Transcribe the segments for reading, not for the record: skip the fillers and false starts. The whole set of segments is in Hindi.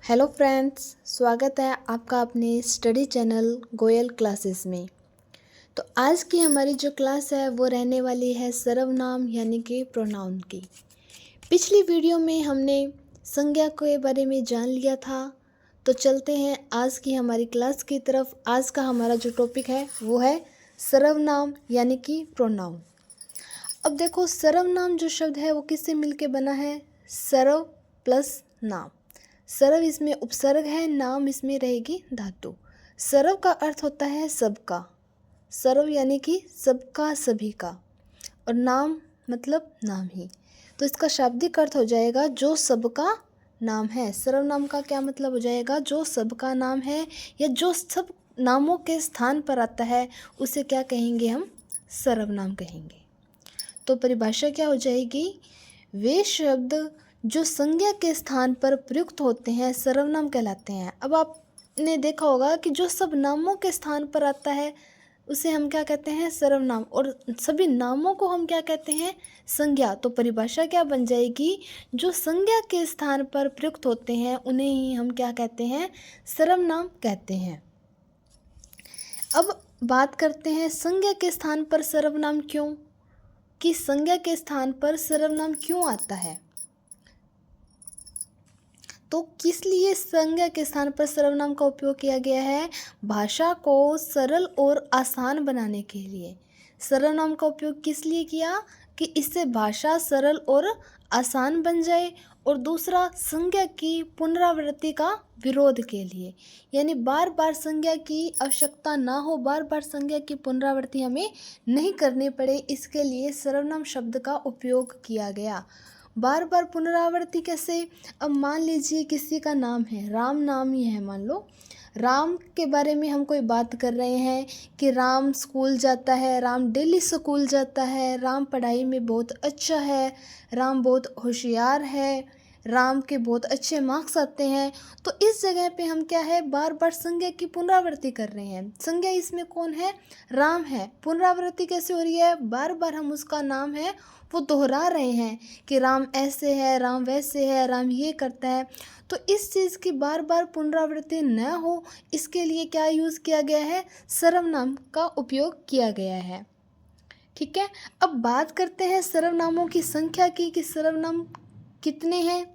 हेलो फ्रेंड्स, स्वागत है आपका अपने स्टडी चैनल गोयल क्लासेस में। तो आज की हमारी जो क्लास है वो रहने वाली है सर्वनाम यानी कि प्रोनाउन की। पिछली वीडियो में हमने संज्ञा के बारे में जान लिया था। तो चलते हैं आज की हमारी क्लास की तरफ। आज का हमारा जो टॉपिक है वो है सर्वनाम यानी कि प्रोनाउन। अब देखो, सर्वनाम जो शब्द है वो किससे मिलके बना है? सर्व प्लस नाम। सर्व इसमें उपसर्ग है, नाम इसमें रहेगी धातु। सर्व का अर्थ होता है सबका, सर्व यानी कि सबका, सभी का, और नाम मतलब नाम ही। तो इसका शाब्दिक अर्थ हो जाएगा जो सबका नाम है। सर्वनाम का क्या मतलब हो जाएगा? जो सबका नाम है या जो सब नामों के स्थान पर आता है उसे क्या कहेंगे? हम सर्वनाम कहेंगे। तो परिभाषा क्या हो जाएगी? वे शब्द जो संज्ञा के स्थान पर प्रयुक्त होते हैं सर्वनाम कहलाते हैं। अब आपने देखा होगा कि जो सब नामों के स्थान पर आता है उसे हम क्या कहते हैं? सर्वनाम। और सभी नामों को हम क्या कहते हैं? संज्ञा। तो परिभाषा क्या बन जाएगी? जो संज्ञा के स्थान पर प्रयुक्त होते हैं उन्हें ही हम क्या कहते हैं? सर्वनाम कहते हैं। अब बात करते हैं संज्ञा के स्थान पर सर्वनाम क्यों, कि संज्ञा के स्थान पर सर्वनाम क्यों आता है। तो किस लिए संज्ञा के स्थान पर सर्वनाम का उपयोग किया गया है? भाषा को सरल और आसान बनाने के लिए सर्वनाम का उपयोग किस लिए किया? कि इससे भाषा सरल और आसान बन जाए। और दूसरा, संज्ञा की पुनरावृत्ति का विरोध के लिए, यानी बार बार संज्ञा की आवश्यकता ना हो, बार बार संज्ञा की पुनरावृत्ति हमें नहीं करनी पड़े, इसके लिए सर्वनाम शब्द का उपयोग किया गया। बार बार पुनरावृत्ति कैसे? अब मान लीजिए किसी का नाम है, राम नाम ही है, मान लो राम के बारे में हम कोई बात कर रहे हैं कि राम स्कूल जाता है, राम डेली स्कूल जाता है, राम पढ़ाई में बहुत अच्छा है, राम बहुत होशियार है, राम के बहुत अच्छे मार्क्स आते हैं। तो इस जगह पे हम क्या है? बार बार संज्ञा की पुनरावृत्ति कर रहे हैं। संज्ञा इसमें कौन है? राम है। पुनरावृत्ति कैसे हो रही है? बार बार हम उसका नाम है वो दोहरा रहे हैं कि राम ऐसे है, राम वैसे है, राम ये करता है। तो इस चीज़ की बार बार पुनरावृत्ति न हो, इसके लिए क्या यूज़ किया गया है? सर्वनाम का उपयोग किया गया है। ठीक है। अब बात करते हैं सर्वनामों की संख्या की, कि सर्वनाम कितने हैं।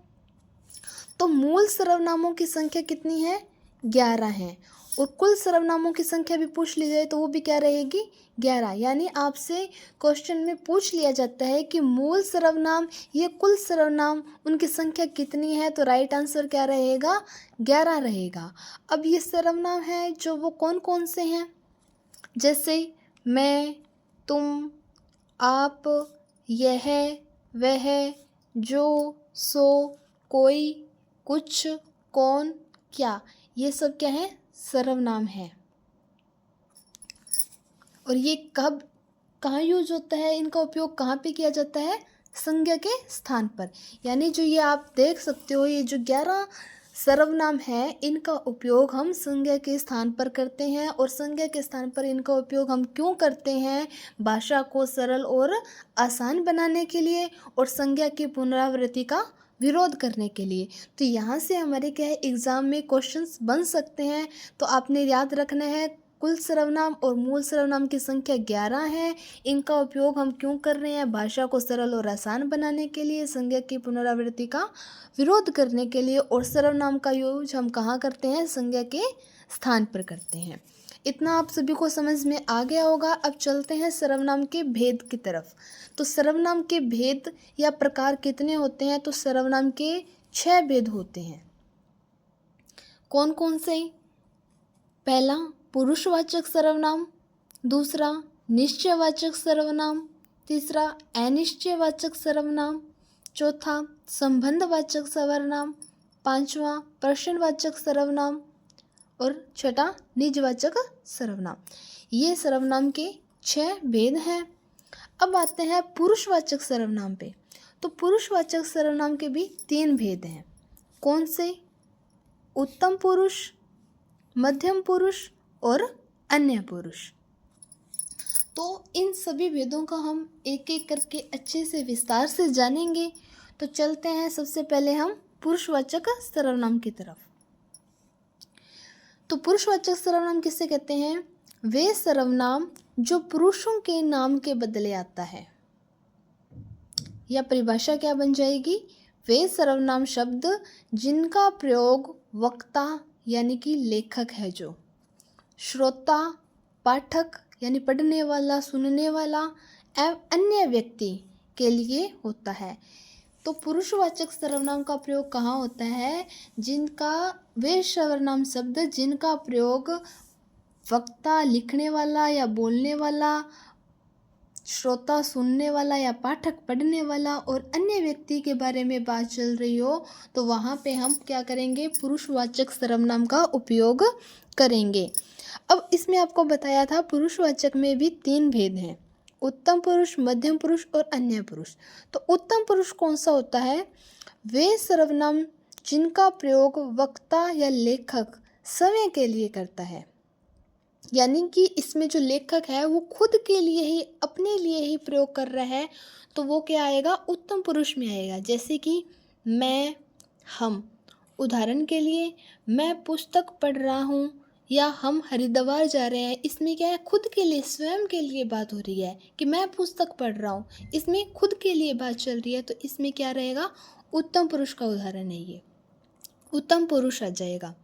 तो मूल सर्वनामों की संख्या कितनी है? 11 है। और कुल सर्वनामों की संख्या भी पूछ ली जाए तो वो भी क्या रहेगी? 11। यानी आपसे क्वेश्चन में पूछ लिया जाता है कि मूल सर्वनाम ये कुल सर्वनाम उनकी संख्या कितनी है, तो राइट आंसर क्या रहेगा? 11 रहेगा। अब ये सर्वनाम है जो वो कौन कौन से हैं? जैसे मैं, तुम, आप, यह, वह, जो, सो, कोई, कुछ, कौन, क्या, ये सब क्या है? सर्वनाम है। और ये कब कहाँ यूज होता है? इनका उपयोग कहाँ पे किया जाता है? संज्ञा के स्थान पर। यानी जो ये आप देख सकते हो, ये जो 11 सर्वनाम है इनका उपयोग हम संज्ञा के स्थान पर करते हैं। और संज्ञा के स्थान पर इनका उपयोग हम क्यों करते हैं? भाषा को सरल और आसान बनाने के लिए और संज्ञा की पुनरावृत्ति का विरोध करने के लिए। तो यहाँ से हमारे क्या है? एग्ज़ाम में क्वेश्चंस बन सकते हैं। तो आपने याद रखना है कुल सर्वनाम और मूल सर्वनाम की संख्या 11 है। इनका उपयोग हम क्यों कर रहे हैं? भाषा को सरल और आसान बनाने के लिए, संज्ञा की पुनरावृत्ति का विरोध करने के लिए। और सर्वनाम का यूज हम कहाँ करते हैं? संज्ञा के स्थान पर करते हैं। इतना आप सभी को समझ में आ गया होगा। अब चलते हैं सर्वनाम के भेद की तरफ। तो सर्वनाम के भेद या प्रकार कितने होते हैं? तो सर्वनाम के 6 भेद होते हैं। कौन कौन से? पहला, पुरुषवाचक सर्वनाम। दूसरा, निश्चयवाचक सर्वनाम। तीसरा, अनिश्चयवाचक सर्वनाम। चौथा, संबंधवाचक सर्वनाम। पांचवा, प्रश्नवाचक सर्वनाम। और छठा, निजवाचक सर्वनाम। ये सर्वनाम के 6 भेद हैं। अब आते हैं पुरुषवाचक सर्वनाम पे। तो पुरुषवाचक सर्वनाम के भी 3 भेद हैं। कौन से? उत्तम पुरुष, मध्यम पुरुष और अन्य पुरुष। तो इन सभी भेदों का हम एक एक करके अच्छे से विस्तार से जानेंगे। तो चलते हैं सबसे पहले हम पुरुषवाचक सर्वनाम की तरफ। तो पुरुषवाचक सर्वनाम किसे कहते हैं? वे सर्वनाम जो पुरुषों के नाम के बदले आता है। या परिभाषा क्या बन जाएगी? वे सर्वनाम शब्द जिनका प्रयोग वक्ता यानी कि लेखक है, जो श्रोता, पाठक यानी पढ़ने वाला, सुनने वाला एवं अन्य व्यक्ति के लिए होता है। तो पुरुषवाचक सर्वनाम का प्रयोग कहाँ होता है? वे सर्वनाम शब्द जिनका प्रयोग वक्ता, लिखने वाला या बोलने वाला, श्रोता, सुनने वाला या पाठक, पढ़ने वाला और अन्य व्यक्ति के बारे में बात चल रही हो, तो वहाँ पे हम क्या करेंगे? पुरुषवाचक सर्वनाम का उपयोग करेंगे। अब इसमें आपको बताया था पुरुषवाचक में भी 3 भेद हैं, उत्तम पुरुष, मध्यम पुरुष और अन्य पुरुष। तो उत्तम पुरुष कौन सा होता है? वे सर्वनाम जिनका प्रयोग वक्ता या लेखक स्वयं के लिए करता है, यानी कि इसमें जो लेखक है वो खुद के लिए ही, अपने लिए ही प्रयोग कर रहा है, तो वो क्या आएगा? उत्तम पुरुष में आएगा। जैसे कि मैं, हम। उदाहरण के लिए, मैं पुस्तक पढ़ रहा हूँ या हम हरिद्वार जा रहे हैं, इसमें क्या है? खुद के लिए, स्वयं के लिए बात हो रही है कि मैं पुस्तक पढ़ रहा हूँ, इसमें खुद के लिए बात चल रही है, तो इसमें क्या रहेगा? उत्तम पुरुष का उदाहरण है ये, उत्तम पुरुष आ जाएगा।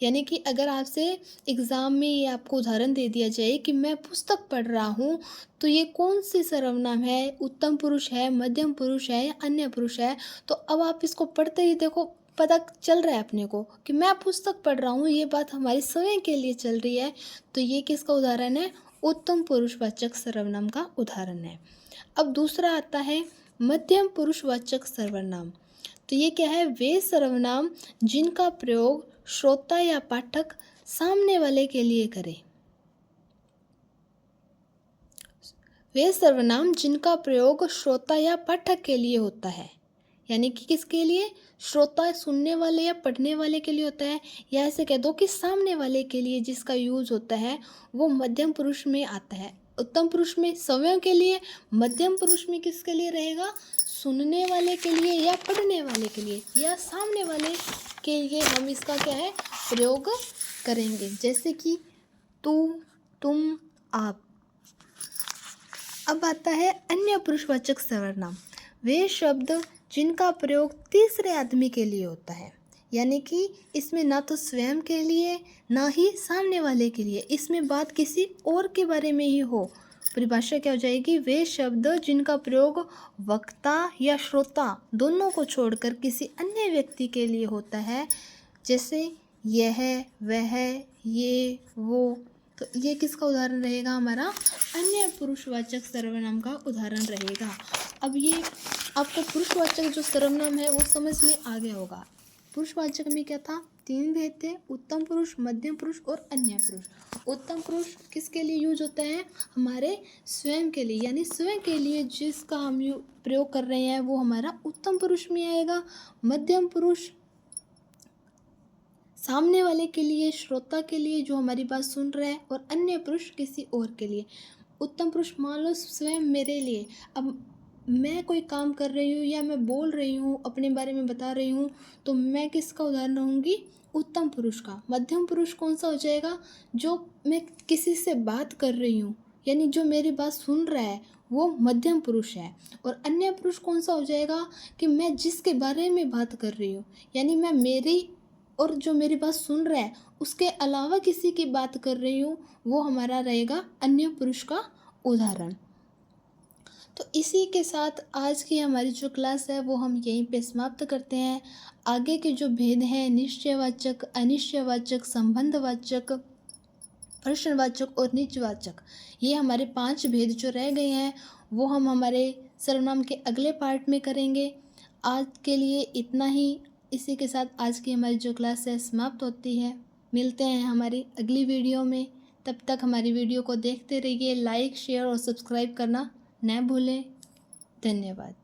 यानी कि अगर आपसे एग्ज़ाम में ये आपको उदाहरण दे दिया जाए कि मैं पुस्तक पढ़ रहा हूँ, तो ये कौन सी सर्वनाम है? उत्तम पुरुष है, मध्यम पुरुष है या अन्य पुरुष है? तो अब आप इसको पढ़ते ही देखो, पता चल रहा है अपने को कि मैं पुस्तक पढ़ रहा हूँ, ये बात हमारी स्वयं के लिए चल रही है, तो ये किसका उदाहरण है? उत्तम पुरुषवाचक सर्वनाम का उदाहरण है। अब दूसरा आता है मध्यम पुरुषवाचक सर्वनाम। तो ये क्या है? वे सर्वनाम जिनका प्रयोग श्रोता या पाठक सामने वाले के लिए करे। वे सर्वनाम जिनका प्रयोग श्रोता या पाठक के लिए होता है, यानी कि किसके लिए? श्रोता, सुनने वाले या पढ़ने वाले के लिए होता है, या ऐसे कह दो कि सामने वाले के लिए जिसका यूज होता है वो मध्यम पुरुष में आता है। उत्तम पुरुष में स्वयं के लिए, मध्यम पुरुष में किसके लिए रहेगा? सुनने वाले के लिए या पढ़ने वाले के लिए या सामने वाले के लिए हम इसका क्या है? प्रयोग करेंगे। जैसे कि तू, तुम, आप। अब आता है अन्य पुरुषवाचक सर्वनाम। वे शब्द जिनका प्रयोग तीसरे आदमी के लिए होता है, यानी कि इसमें ना तो स्वयं के लिए ना ही सामने वाले के लिए, इसमें बात किसी और के बारे में ही हो। परिभाषा क्या हो जाएगी? वे शब्द जिनका प्रयोग वक्ता या श्रोता दोनों को छोड़कर किसी अन्य व्यक्ति के लिए होता है, जैसे यह, वह, ये, वो। तो ये किसका उदाहरण रहेगा? हमारा अन्य पुरुषवाचक सर्वनाम का उदाहरण रहेगा। अब ये आपको पुरुषवाचक जो सर्वनाम है वो समझ में आ गया होगा। पुरुषवाचक में क्या था? 3 भेद थे, उत्तम पुरुष, मध्यम पुरुष और अन्य पुरुष। उत्तम पुरुष किसके लिए यूज होता है? हमारे स्वयं के लिए, यानी स्वयं के लिए जिसका हम प्रयोग कर रहे हैं वो हमारा उत्तम पुरुष में आएगा। मध्यम पुरुष सामने वाले के लिए, श्रोता के लिए जो हमारी बात सुन रहा है, और अन्य पुरुष किसी और के लिए। उत्तम पुरुष मान लो स्वयं मेरे लिए, अब मैं कोई काम कर रही हूँ या मैं बोल रही हूँ, अपने बारे में बता रही हूँ, तो मैं किसका उदाहरण रहूँगी? उत्तम पुरुष का। मध्यम पुरुष कौन सा हो जाएगा? जो मैं किसी से बात कर रही हूँ, यानी जो मेरी बात सुन रहा है वो मध्यम पुरुष है। और अन्य पुरुष कौन सा हो जाएगा? कि मैं जिसके बारे में बात कर रही हूँ, यानी मैं मेरी और जो मेरी बात सुन रहा है उसके अलावा किसी की बात कर रही हूँ, वो हमारा रहेगा अन्य पुरुष का उदाहरण। तो इसी के साथ आज की हमारी जो क्लास है वो हम यहीं पे समाप्त करते हैं। आगे के जो भेद हैं, निश्चयवाचक, अनिश्चयवाचक, संबंधवाचक, प्रश्नवाचक और निजवाचक, ये हमारे 5 भेद जो रह गए हैं वो हम हमारे सर्वनाम के अगले पार्ट में करेंगे। आज के लिए इतना ही। इसी के साथ आज की हमारी जो क्लास है समाप्त होती है। मिलते हैं हमारी अगली वीडियो में। तब तक हमारी वीडियो को देखते रहिए। लाइक, शेयर और सब्सक्राइब करना न भूलें। धन्यवाद।